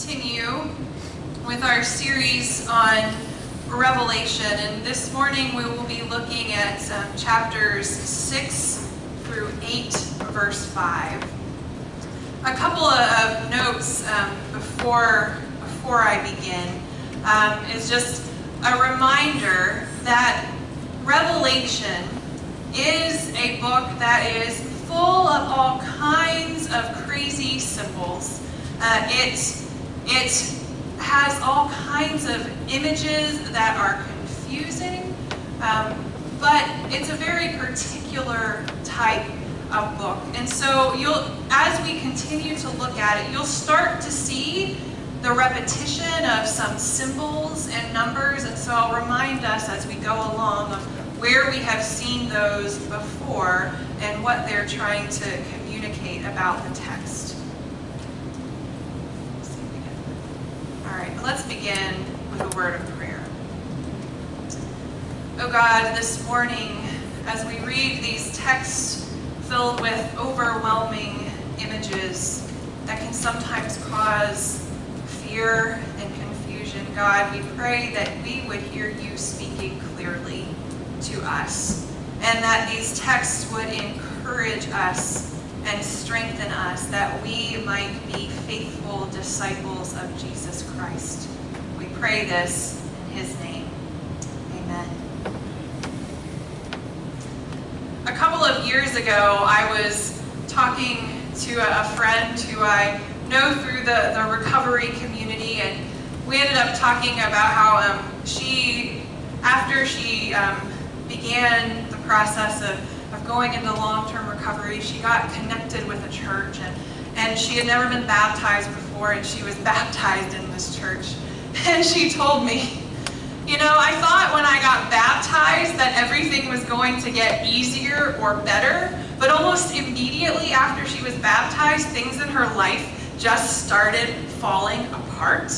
continue with our series on Revelation, and this morning we will be looking at chapters 6 through 8, verse 5. A couple of notes before I begin is just a reminder that Revelation is a book that is full of all kinds of crazy symbols. It has all kinds of images that are confusing, but it's a very particular type of book. And so as we continue to look at it, you'll start to see the repetition of some symbols and numbers, and so I'll remind us as we go along of where we have seen those before and what they're trying to communicate about the text. All right, let's begin with a word of prayer. Oh God, this morning, as we read these texts filled with overwhelming images that can sometimes cause fear and confusion, God, we pray that we would hear you speaking clearly to us, and that these texts would encourage us and strengthen us, that we might be faithful disciples of Jesus Christ. We pray this in his name. Amen. A couple of years ago, I was talking to a friend who I know through the recovery community, and we ended up talking about how after she began the process of going into long-term recovery, she got connected with a church, and she had never been baptized before, and she was baptized in this church. And she told me, I thought when I got baptized that everything was going to get easier or better, but almost immediately after she was baptized, things in her life just started falling apart.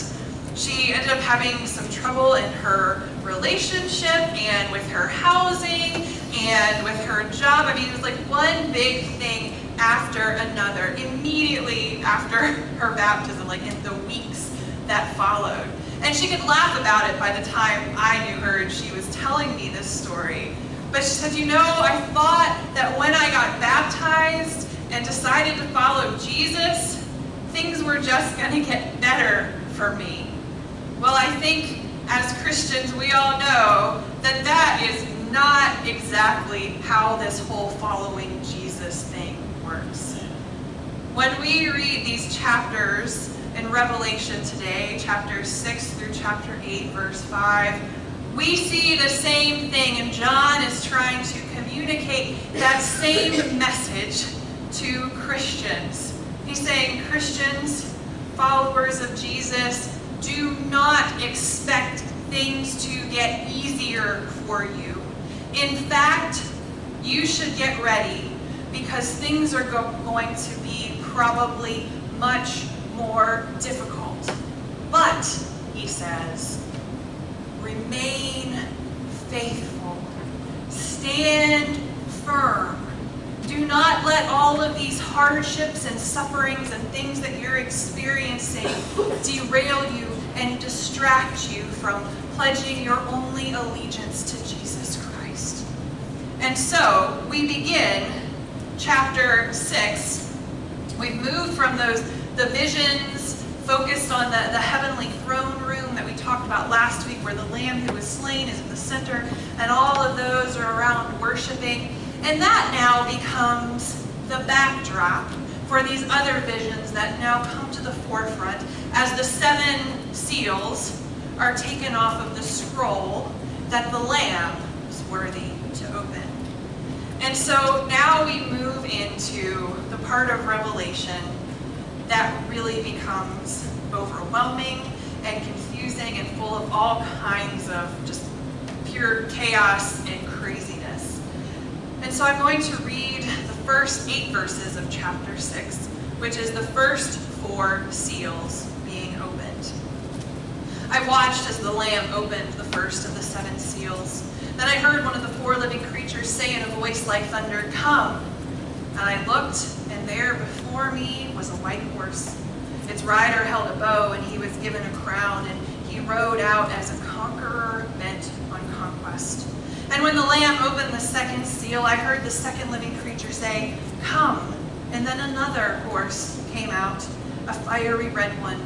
She ended up having some trouble in her relationship and with her housing and with her job. I mean, it was like one big thing after another, immediately after her baptism, like in the weeks that followed. And she could laugh about it by the time I knew her and she was telling me this story. But she said, I thought that when I got baptized and decided to follow Jesus, things were just going to get better for me. Well, I think as Christians, we all know that that is not exactly how this whole following Jesus thing works. When we read these chapters in Revelation today, chapters 6 through chapter 8, verse 5, we see the same thing, and John is trying to communicate that same message to Christians. He's saying, Christians, followers of Jesus, do not expect things to get easier for you. In fact, you should get ready because things are going to be probably much more difficult. But, he says, remain faithful. Stand firm. Do not let all of these hardships and sufferings and things that you're experiencing derail you and distract you from pledging your only allegiance to Jesus Christ. And so we begin chapter 6. We've moved from the visions focused on the heavenly throne room that we talked about last week, where the Lamb who was slain is at the center, and all of those are around worshiping. And that now becomes the backdrop for these other visions that now come to the forefront as the 7 seals are taken off of the scroll that the Lamb is worthy to open. And so now we move into the part of Revelation that really becomes overwhelming and confusing and full of all kinds of just pure chaos and craziness. And so I'm going to read the first 8 verses of chapter 6, which is the first 4 seals being opened. I watched as the Lamb opened the first of the 7 seals. Then I heard one of the 4 living creatures say in a voice like thunder, "Come." And I looked, and there before me was a white horse. Its rider held a bow, and he was given a crown, and he rode out as a conqueror bent on conquest. And when the Lamb opened the second seal, I heard the second living creature say, "Come." And then another horse came out, a fiery red one.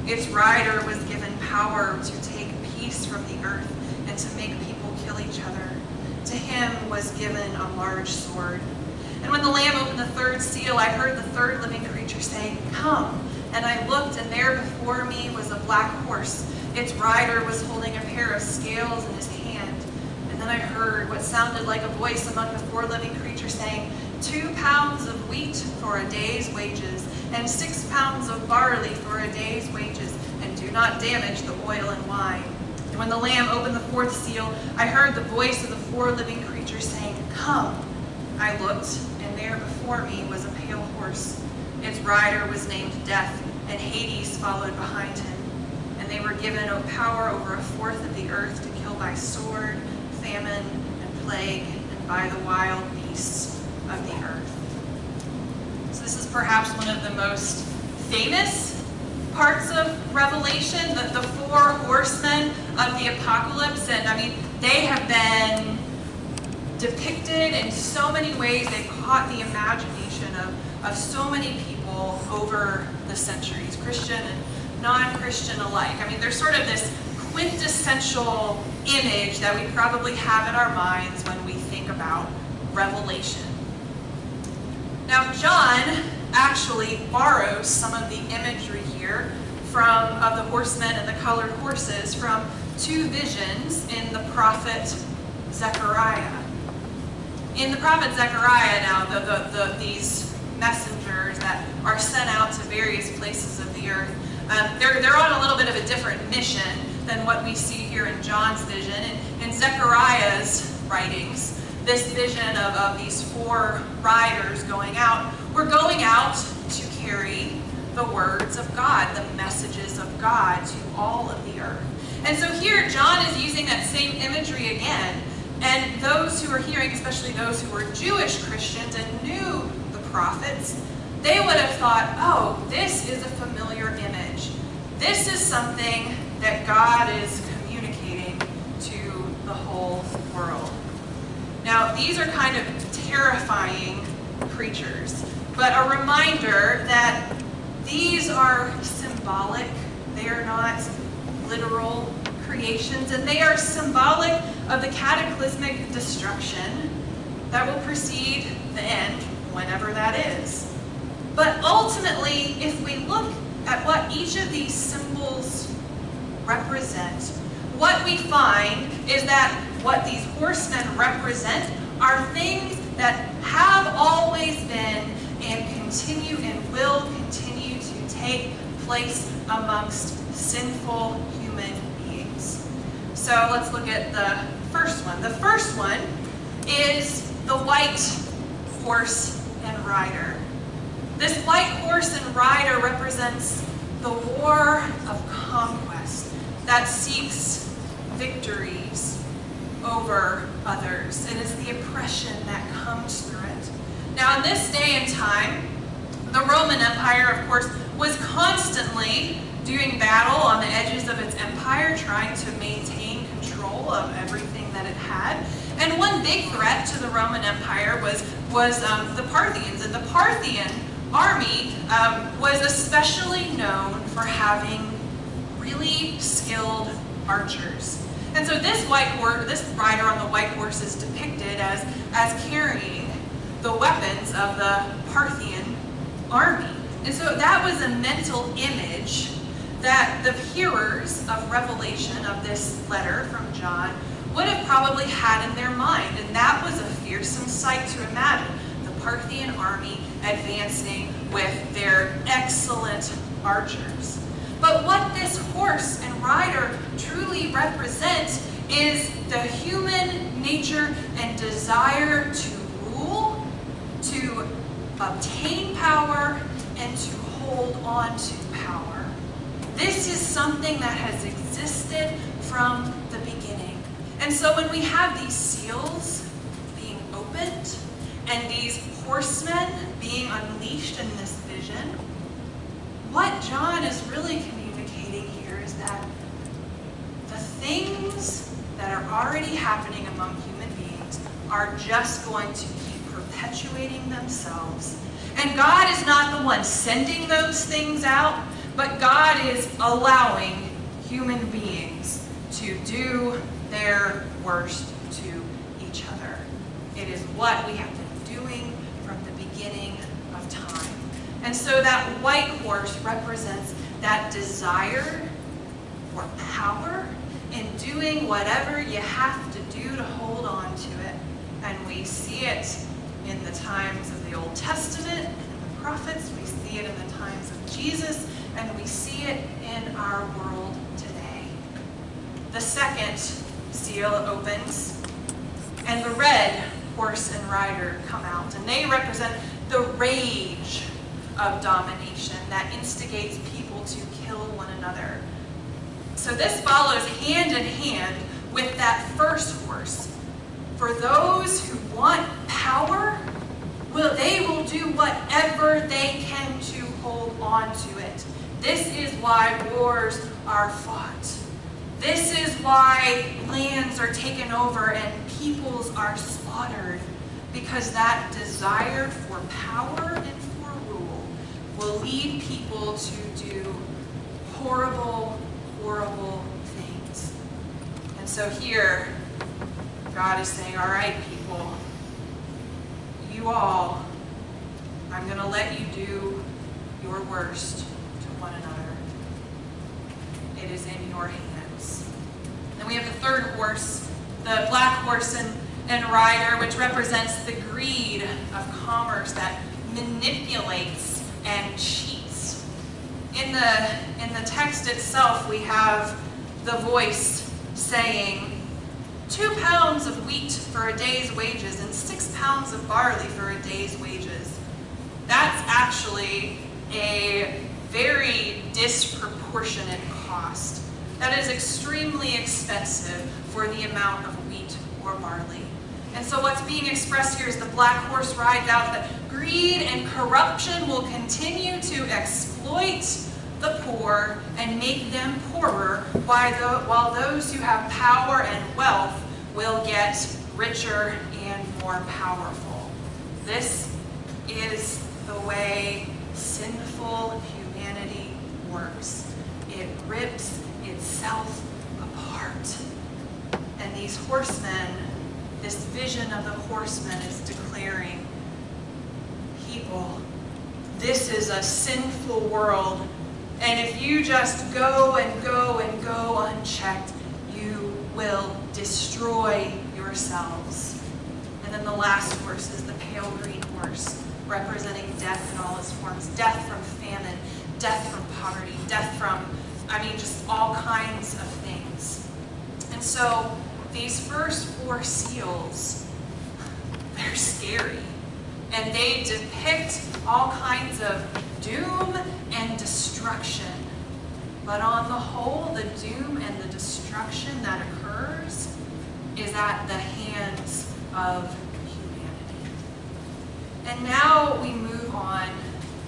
Its rider was given power to take peace from the earth and to make people kill each other. To him was given a large sword. And when the Lamb opened the third seal, I heard the third living creature say, "Come." And I looked, and there before me was a black horse. Its rider was holding a pair of scales in his hand. And then I heard what sounded like a voice among the four living creatures saying, 2 pounds of wheat for a day's wages, and 6 pounds of barley for a day's wages, and do not damage the oil and wine. And when the Lamb opened the fourth seal, I heard the voice of the four living creatures saying, "Come." I looked, and there before me was a pale horse. Its rider was named Death, and Hades followed behind him. And they were given power over a fourth of the earth to kill by sword, famine, and plague, and by the wild beasts of the earth. So this is perhaps one of the most famous parts of Revelation, the four horsemen of the apocalypse. And I mean, they have been depicted in so many ways. They've caught the imagination of so many people over the centuries, Christian and non-Christian alike. I mean, there's sort of this quintessential image that we probably have in our minds when we think about Revelation. Now, John actually borrows some of the imagery here of the horsemen and the colored horses from 2 visions in the prophet Zechariah. In the prophet Zechariah now, these messengers that are sent out to various places of the earth, they're on a little bit of a different mission than what we see here in John's vision. In Zechariah's writings, this vision of these 4 riders going out, we're going out to carry the words of God, the messages of God to all of the earth. And so here, John is using that same imagery again, and those who are hearing, especially those who were Jewish Christians and knew the prophets, they would have thought, oh, this is a familiar image. This is something that God is communicating to the whole world. Now, these are kind of terrifying creatures, but a reminder that these are symbolic. They are not literal creations, and they are symbolic of the cataclysmic destruction that will precede the end, whenever that is. But ultimately, if we look at what each of these symbols represent, what we find is that what these horsemen represent are things that have always been and continue and will continue to take place amongst sinful human beings. So let's look at the first one. The first one is the white horse and rider. This white horse and rider represents the war of conquest that seeks victories over others. It is the oppression that comes through it. Now, in this day and time, the Roman Empire, of course, was constantly doing battle on the edges of its empire, trying to maintain control of everything that it had. And one big threat to the Roman Empire was the Parthians. And the Parthian army was especially known for having really skilled archers. And so this rider on the white horse is depicted as carrying the weapons of the Parthian army. And so that was a mental image that the hearers of Revelation, of this letter from John, would have probably had in their mind. And that was a fearsome sight to imagine. The Parthian army advancing with their excellent archers. But what this horse and rider truly represent is the human nature and desire to rule, to obtain power, and to hold on to power. This is something that has existed from the beginning. And so when we have these seals being opened and these horsemen being unleashed in this vision, what John is really communicating here is that the things that are already happening among human beings are just going to keep perpetuating themselves. And God is not the one sending those things out, but God is allowing human beings to do their worst to each other. It is what we have been doing from the beginning of time. And so that white horse represents that desire for power in doing whatever you have to do to hold on to it. And we see it in the times of the Old Testament and in the prophets. We see it in the times of Jesus, and we see it in our world today. The second seal opens, and the red horse and rider come out, and they represent the rage of domination that instigates people to kill one another. So this follows hand in hand with that first horse. For those who want power, they will do whatever they can to hold on to it. This is why wars are fought. This is why lands are taken over and peoples are slaughtered, because that desire for power and for rule will lead people to do horrible, horrible things. And so here, God is saying, all right, people, you all, I'm going to let you do your worst to one another. It is in your hands. Then we have the third horse, the black horse and rider, which represents the greed of commerce that manipulates and cheats. In the text itself, we have the voice saying, 2 pounds of wheat for a day's wages and 6 pounds of barley for a day's wages. That's actually a very disproportionate cost. That is extremely expensive for the amount of wheat or barley. And so what's being expressed here is the black horse rides out that greed and corruption will continue to exploit the poor and make them poorer, while those who have power and wealth will get richer and more powerful. This is the way sinful humanity works. It rips itself apart. And these horsemen, this vision of the horsemen is declaring, people, this is a sinful world. And if you just go and go and go unchecked, you will destroy yourselves. And then the last horse is the pale green horse, representing death in all its forms. Death from famine, death from poverty, death from, just all kinds of things. And so these first 4 seals, they're scary. And they depict all kinds of doom and destruction. But on the whole, the doom and the destruction that occurs is at the hands of humanity. And now we move on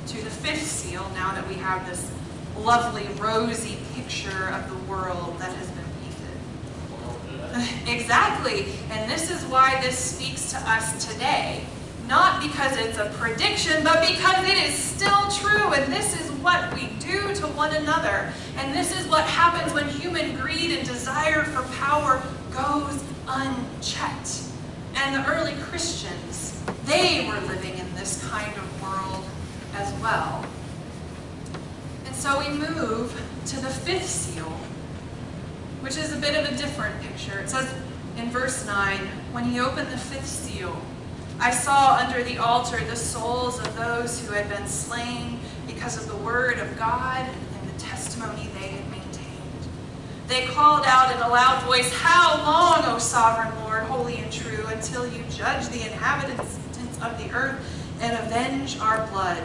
to the 5th seal, now that we have this lovely rosy picture of the world that has been painted. Exactly. And this is why this speaks to us today. Not because it's a prediction, but because it is still true, and this is what we do to one another. And this is what happens when human greed and desire for power goes unchecked. And the early Christians, they were living in this kind of world as well. And so we move to the 5th seal, which is a bit of a different picture. It says in verse 9, when he opened the 5th seal, I saw under the altar the souls of those who had been slain because of the word of God and the testimony they had maintained. They called out in a loud voice, how long, O sovereign Lord, holy and true, until you judge the inhabitants of the earth and avenge our blood?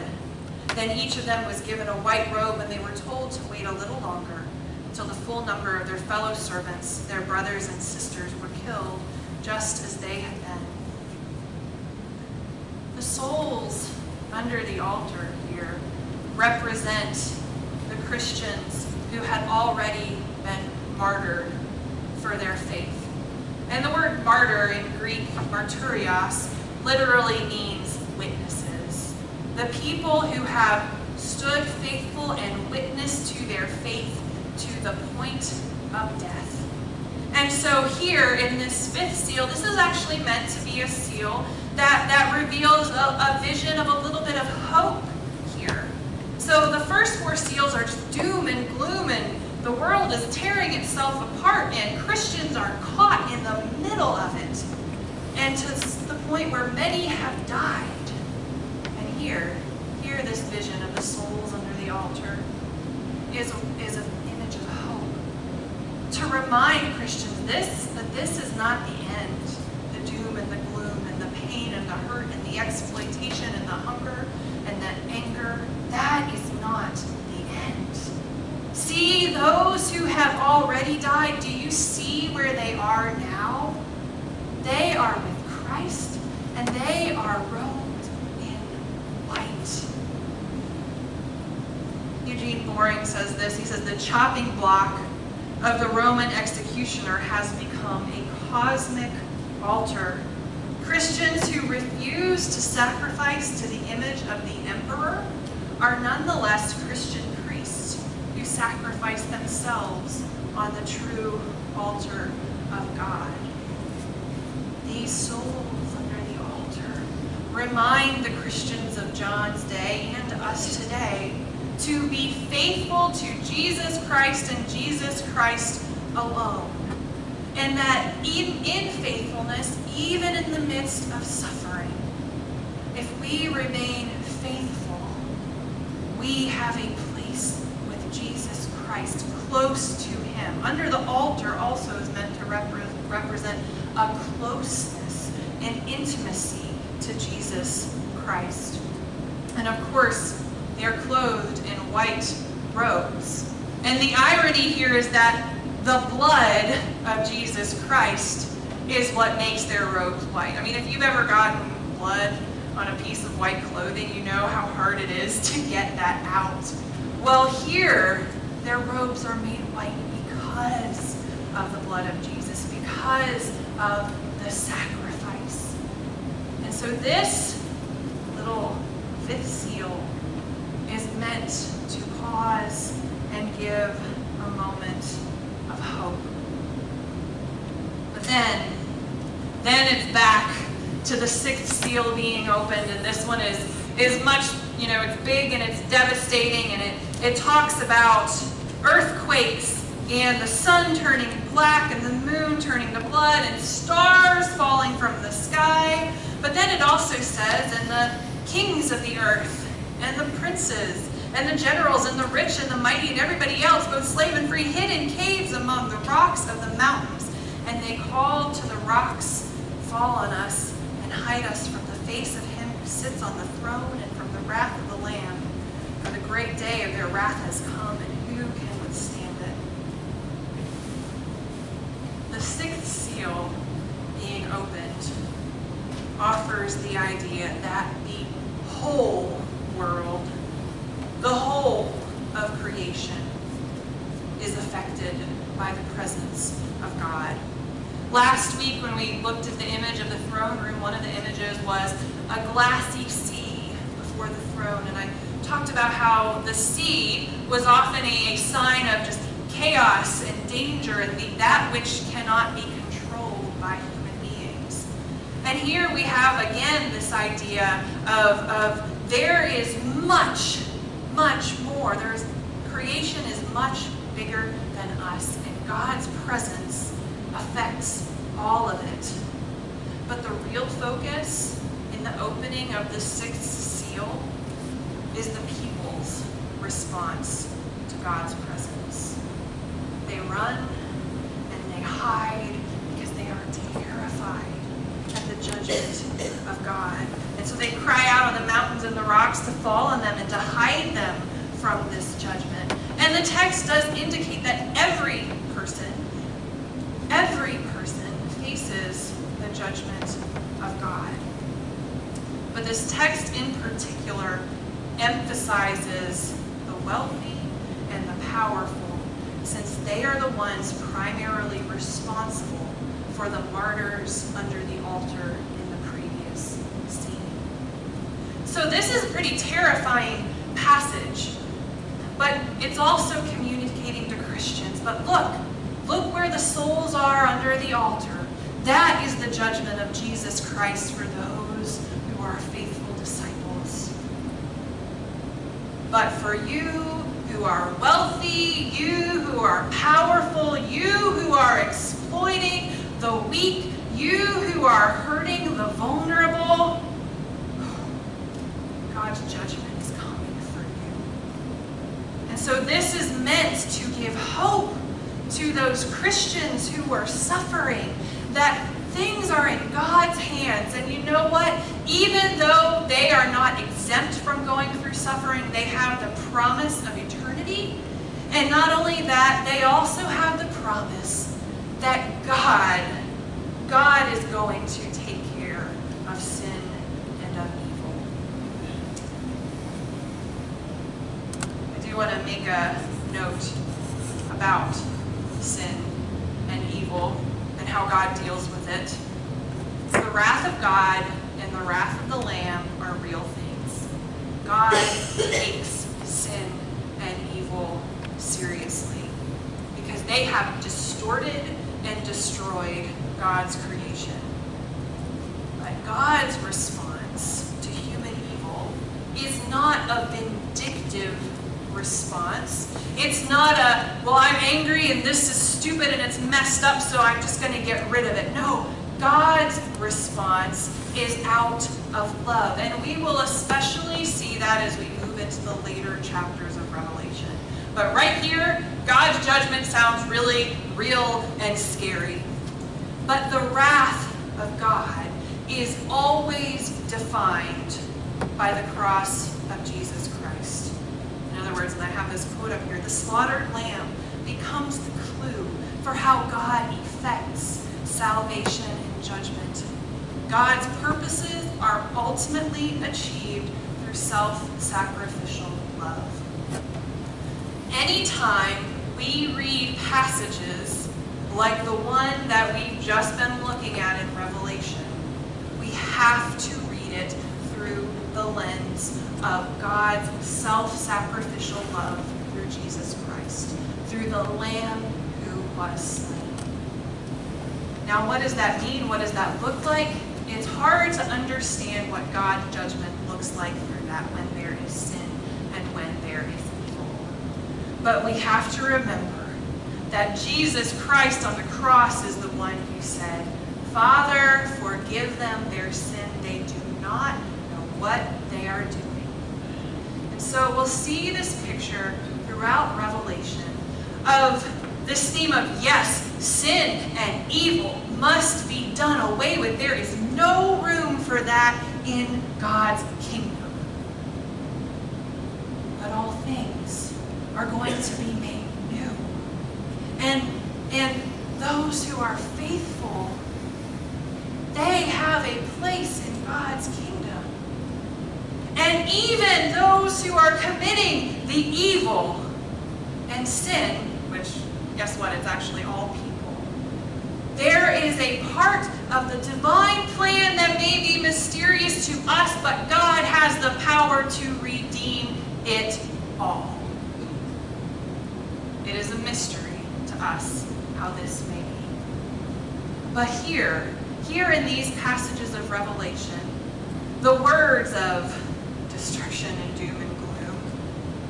Then each of them was given a white robe, and they were told to wait a little longer until the full number of their fellow servants, their brothers and sisters, were killed just as they had been. The souls under the altar here represent Christians who had already been martyred for their faith. And the word martyr in Greek, martyrios, literally means witnesses. The people who have stood faithful and witnessed to their faith to the point of death. And so here in this fifth seal, this is actually meant to be a seal that reveals a vision of a little bit of hope here. So the first four seals are just doom and gloom, and the world is tearing itself apart, and Christians are caught in the middle of it, and to the point where many have died. And here this vision of the souls under the altar is an image of hope. To remind Christians that this is not the end. The doom and the gloom and the pain and the hurt and the exploitation and the hunger and the anger, that is not the end. See those who have already died. Do you see where they are now? They are with Christ, and they are robed in white. Eugene Boring says this. He says, the chopping block of the Roman executioner has become a cosmic altar. Christians who refuse to sacrifice to the image of the emperor are nonetheless Christian priests who sacrifice themselves on the true altar of God. These souls under the altar remind the Christians of John's day and us today to be faithful to Jesus Christ and Jesus Christ alone. And that even in faithfulness, even in the midst of suffering, if we remain faithful, we have a place with Jesus Christ, close to him. Under the altar also is meant to represent a closeness and intimacy to Jesus Christ. And of course, they are clothed in white robes. And the irony here is that the blood of Jesus Christ is what makes their robes white. I mean, if you've ever gotten blood on a piece of white clothing, you know how hard it is to get that out. Well, here, their robes are made white because of the blood of Jesus, because of the sacrifice. And so this little fifth seal is meant to pause and give a moment of hope. But then it's back to the sixth seal being opened, and this one is much, it's big and it's devastating, and it talks about earthquakes and the sun turning black and the moon turning to blood and stars falling from the sky. But then it also says, and the kings of the earth and the princes and the generals and the rich and the mighty and everybody else, both slave and free, hid in caves among the rocks of the mountains. And they called to the rocks, fall on us and hide us from the face of him who sits on the throne and from the wrath of the Lamb. For the great day of their wrath has come, and who can withstand it? The sixth seal being opened offers the idea that the whole world, the whole of creation, is affected by the presence of God. Last week when we looked at the image of the throne room, one of the images was a glassy sea before the throne, and I talked about how the sea was often a sign of just chaos and danger and that which cannot be controlled by human beings. And here we have again this idea of there is much, much more. Creation is much bigger than us, and God's presence affects all of it. But the real focus in the opening of the sixth seal is the people's response to God's presence. They run and they hide because they are terrified at the judgment of God. And so they cry out on the mountains and the rocks to fall on them and to hide them from this judgment. And the text does indicate that every person faces the judgment of God. But this text in particular emphasizes the wealthy and the powerful, since they are the ones primarily responsible for the martyrs under the altar in the previous scene. So this is a pretty terrifying passage, but it's also communicating to Christians. But look where the souls are under the altar. That is the judgment of Jesus Christ for those who are faithful disciples. But for you who are wealthy, you who are powerful, you who are exploiting the weak, you who are hurting the vulnerable, God's judgment is coming for you. And so this is meant to give hope to those Christians who are suffering, that things are in God's hands. And you know what? Even though they are not exempt from going through suffering, they have the promise of eternity. And not only that, they also have the promise that God is going to take care of sin and of evil. I do want to make a note about sin and evil and how God deals with it. The wrath of God and the wrath of the Lamb are real things. God takes sin and evil seriously because they have distorted and destroyed God's creation. But God's response to human evil is not a vindictive response. It's not a, well, I'm angry and this is stupid and it's messed up, so I'm just going to get rid of it. No, God's response is out of love. And we will especially see that as we move into the later chapters of Revelation. But right here, God's judgment sounds really real and scary. But the wrath of God is always defined by the cross of Jesus Christ. In other words, and I have this quote up here, the slaughtered lamb becomes the clue for how God effects salvation and judgment. God's purposes are ultimately achieved through self-sacrificial love. Anytime we read passages like the one that we've just been looking at in Revelation, we have to read it through the lens of God's self-sacrificial love through Jesus Christ, through the Lamb who was slain. Now, what does that mean? What does that look like? It's hard to understand what God's judgment looks like through that when there is sin and when there is evil. But we have to remember that Jesus Christ on the cross is the one who said, Father, forgive them their sin. They do not know what they are doing. And so we'll see this picture throughout Revelation of this theme of, yes, sin and evil must be done away with. There is no room for that in God's kingdom. But all things are going to be made new. And those who are faithful, they have a place in God's kingdom. And even those who are committing the evil and sin, which, guess what, it's actually all people. There is a part of the divine plan that may be mysterious to us, but God has the power to redeem it all. It is a mystery to us how this may be. But here in these passages of Revelation, the words of destruction and doom and gloom,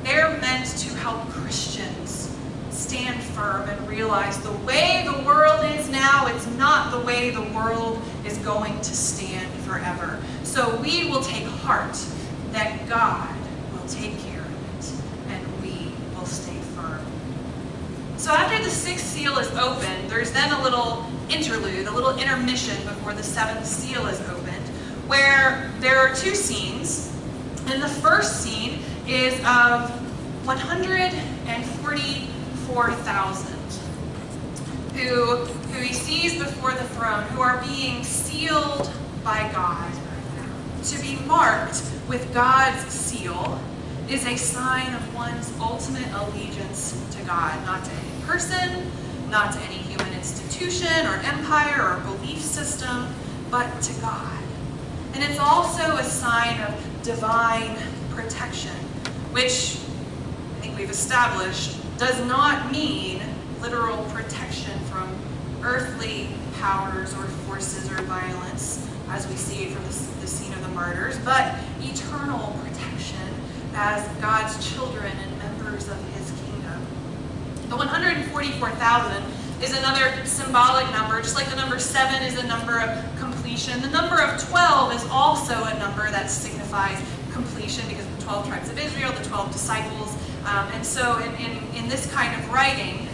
they're meant to help Christians stand firm and realize the way the world is now, it's not the way the world is going to stand forever. So we will take heart that God will take care of it, and we will stay firm. So after the sixth seal is opened, there's then a little interlude, a little intermission before the seventh seal is opened, where there are two scenes. And the first scene is of 144,000 who he sees before the throne, who are being sealed by God to be marked with God's seal. is a sign of one's ultimate allegiance to God, not to any person, not to any human institution or empire or belief system, but to God. And it's also a sign of divine protection, which I think we've established does not mean literal protection from earthly powers or forces or violence, as we see from the scene of the martyrs, but eternal protection as God's children and members of his kingdom. The 144,000 is another symbolic number, just like the number 7 is a number of completion. The number of 12 is also a number that signifies completion, because of the 12 tribes of Israel, the 12 disciples. And so in this kind of writing,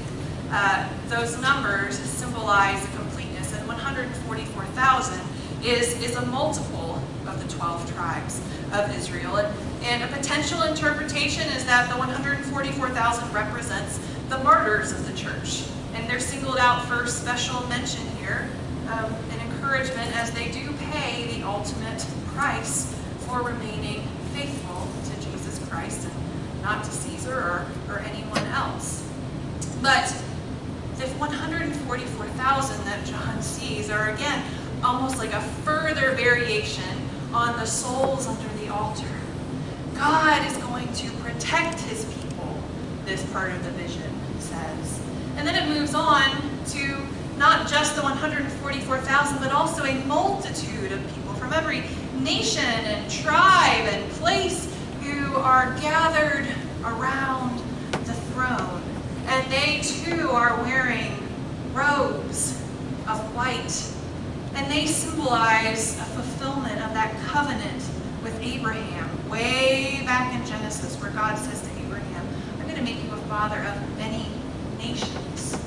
those numbers symbolize completeness, and 144,000 is a multiple of the 12 tribes of Israel. And a potential interpretation is that the 144,000 represents the martyrs of the church. And they're singled out for special mention here, and encouragement, as they do pay the ultimate price for remaining faithful to Jesus Christ and not to Caesar or anyone else. But the 144,000 that John sees are, again, almost like a further variation on the souls under the altar. God is going to protect his people, this part of the vision says. And then it moves on to not just the 144,000, but also a multitude of people from every nation and tribe and place who are gathered around the throne. And they too are wearing robes of white. And they symbolize a fulfillment of that covenant with Abraham, way back in Genesis, where God says to Abraham, I'm going to make you a father of many nations,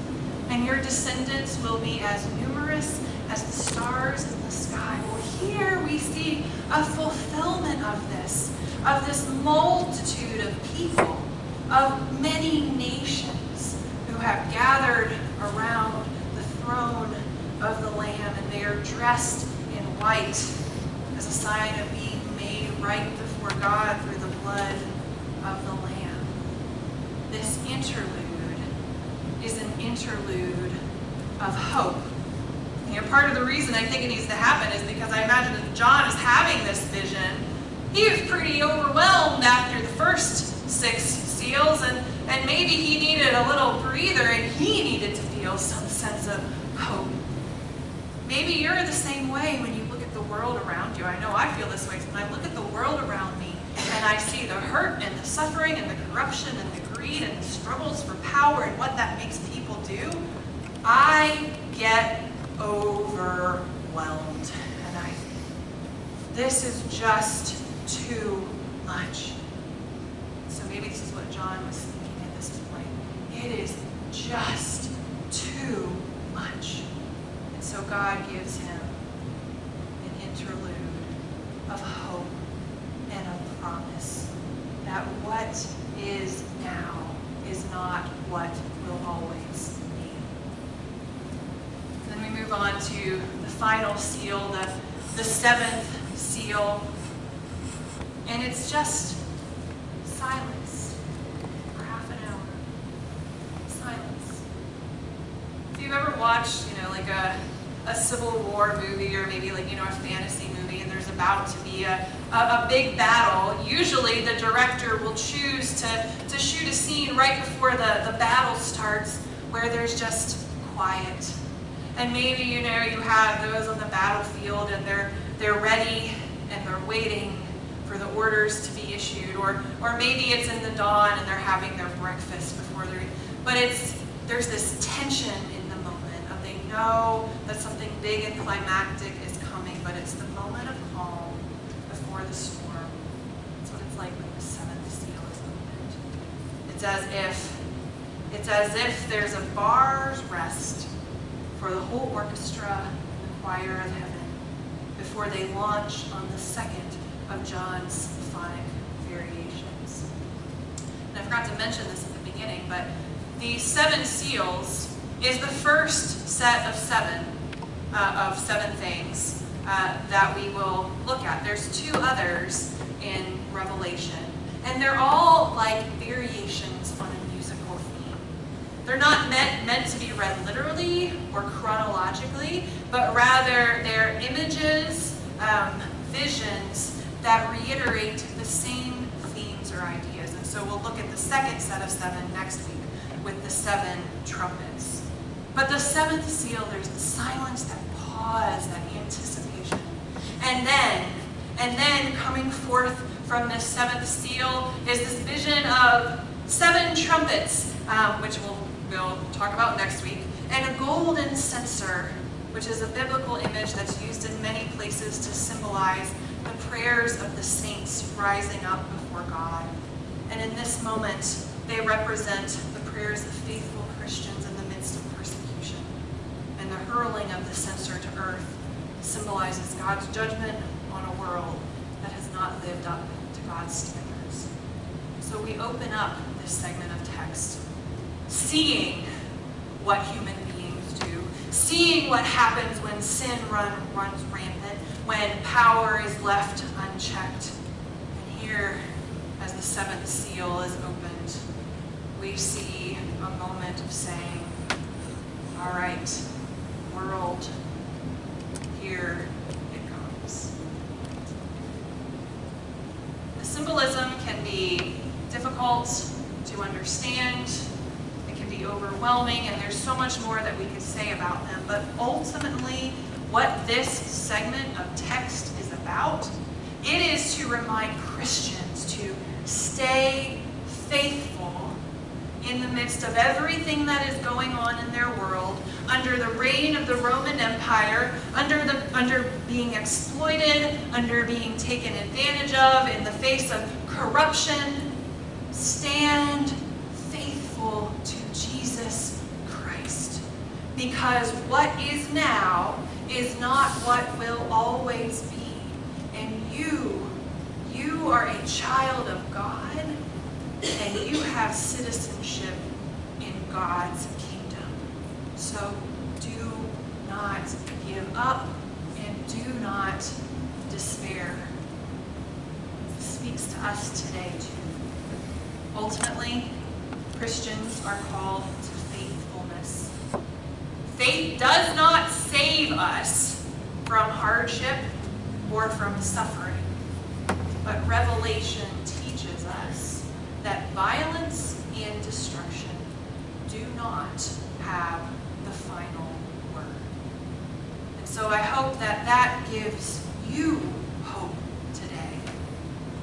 and your descendants will be as numerous as the stars in the sky. Well, here we see a fulfillment of this multitude of people, of many nations who have gathered around the throne of the Lamb, and they are dressed in white as a sign of being made right before God through the blood of the Lamb. This interlude is an interlude of hope. You know, part of the reason I think it needs to happen is because I imagine if John is having this vision, he was pretty overwhelmed after the first 6 seals, and maybe he needed a little breather, and he needed to feel some sense of hope. Maybe you're the same way when you look at the world around you. I know I feel this way. When I look at the world around me and I see the hurt and the suffering and the corruption and the greed and the struggles for power and what that makes people do, I get overwhelmed. And I think, this is just too much. So maybe this is what John was thinking at this point. It is just too much. And so God gives him an interlude of hope and of promise that what is now is not what will always be. Then we move on to the final seal, the 7th seal. And it's just silence for half an hour. Silence. If you've ever watched, like a Civil War movie, or maybe a fantasy movie, and there's about to be a big battle, usually the director will choose to shoot a scene right before the battle starts where there's just quiet. And maybe you have those on the battlefield, and they're ready and they're waiting for the orders to be issued, or maybe it's in the dawn and they're having their breakfast before they're. But there's this tension in the moment of they know that something big and climactic is coming, but it's the moment of calm before the storm. That's what it's like when the 7th seal is opened. It's as if there's a bar's rest for the whole orchestra and the choir of heaven before they launch on the 2nd of John's symphonic variations. And I forgot to mention this at the beginning, but the 7 seals is the first set of 7 things that we will look at. There's 2 others in Revelation. And they're all like variations on a musical theme. They're not meant to be read literally or chronologically, but rather they're images, visions that reiterate the same themes or ideas. And so we'll look at the second set of 7 next week with the 7 trumpets. But the 7th seal, there's the silence, that pause, that anticipation. And then coming forth from this 7th seal is this vision of 7 trumpets, which we'll talk about next week, and a golden censer, which is a biblical image that's used in many places to symbolize the prayers of the saints rising up before God. And in this moment, they represent the prayers of faithful Christians in the midst of persecution. And the hurling of the censer to earth symbolizes God's judgment on a world that has not lived up to God's standards. So we open up this segment of text, seeing what human beings do, seeing what happens when sin runs rampant, when power is left unchecked. And here, as the 7th seal is opened, we see a moment of saying, all right, world, here it comes. The symbolism can be difficult to understand. It can be overwhelming, and there's so much more that we could say about them. But ultimately, what this segment of text is about, it is to remind Christians to stay faithful in the midst of everything that is going on in their world, under the reign of the Roman Empire, under being exploited, under being taken advantage of, in the face of corruption. Stand faithful to Jesus Christ. Because what is now is not what will always be. And you are a child of God, and you have citizenship in God's kingdom. So do not give up and do not despair. It speaks to us today too. Ultimately, Christians are called to faithfulness. Faith does not save us from hardship or from suffering, but Revelation teaches us that violence and destruction do not have the final word. And so I hope that that gives you hope today.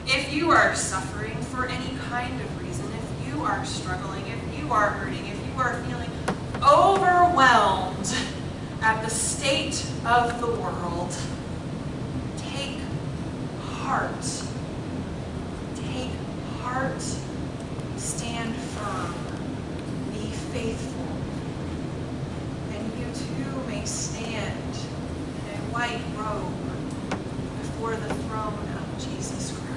If you are suffering for any kind of reason, if you are struggling, if you are hurting, if you are feeling overwhelmed at the state of the world, take heart. Take heart. Stand firm. Be faithful. And you too may stand in a white robe before the throne of Jesus Christ.